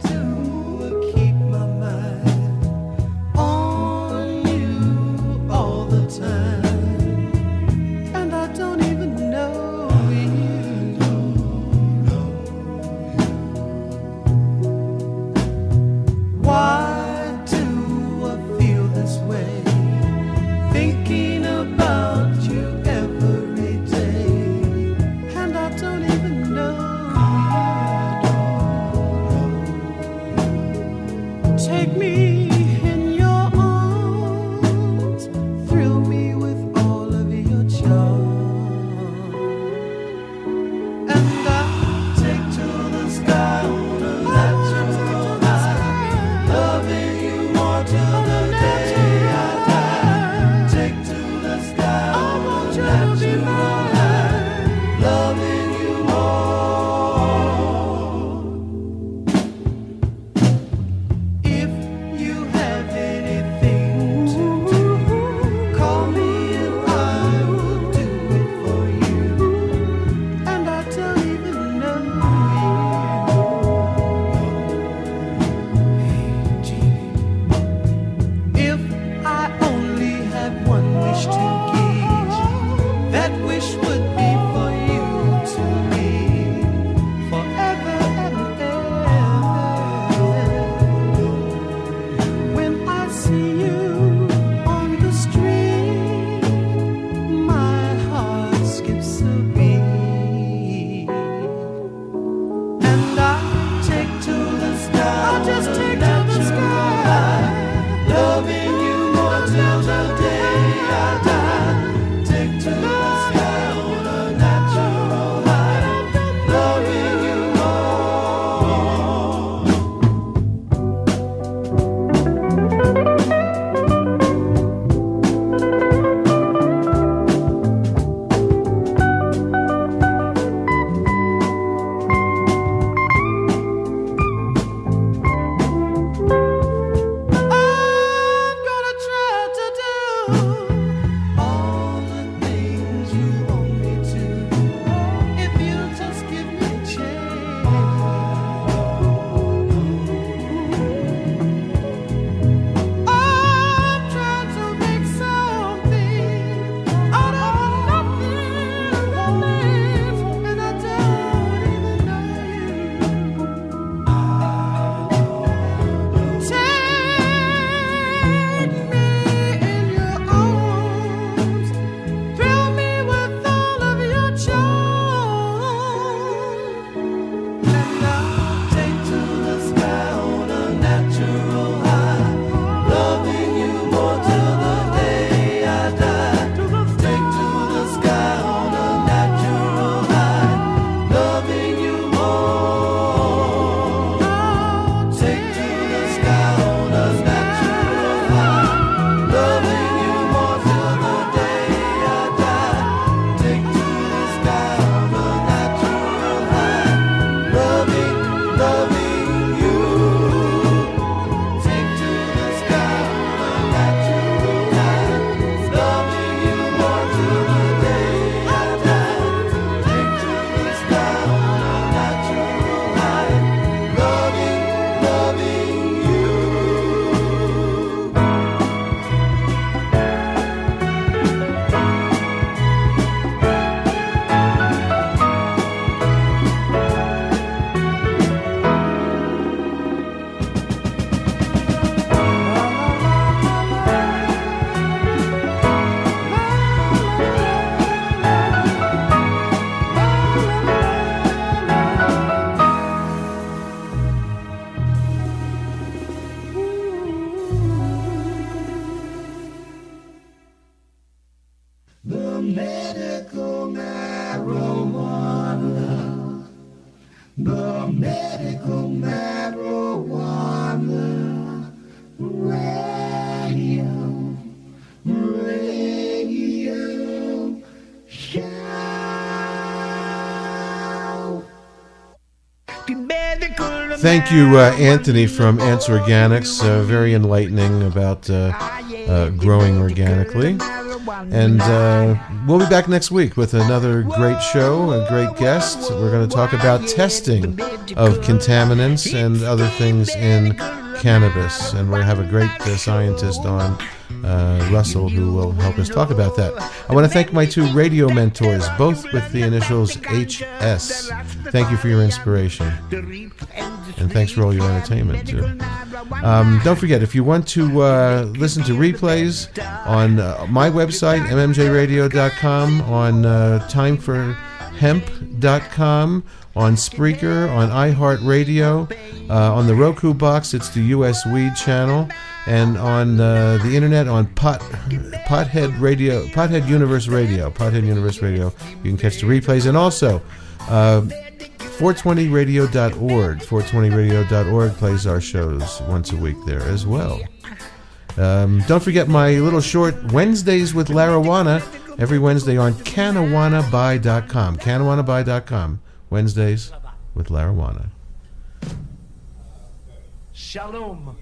Thank you, Anthony from Ants Organics. Very enlightening about growing organically. And we'll be back next week with another great show, a great guest. We're going to talk about testing of contaminants and other things in cannabis. And we'll have a great scientist on, Russell, who will help us talk about that. I want to thank my two radio mentors, both with the initials HS. Thank you for your inspiration. And thanks for all your entertainment, too. Don't forget, if you want to listen to replays on my website, MMJRadio.com, on timeforhemp.com, on Spreaker, on iHeartRadio, on the Roku box, it's the US Weed channel, and on the internet on Pothead Radio, Pothead Universe Radio, you can catch the replays, and also 420radio.org. 420radio.org plays our shows once a week there as well. Don't forget my little short Wednesdays with Larawana every Wednesday on CanawanaBuy.com. CanawanaBuy.com. Wednesdays with Larawana. Shalom.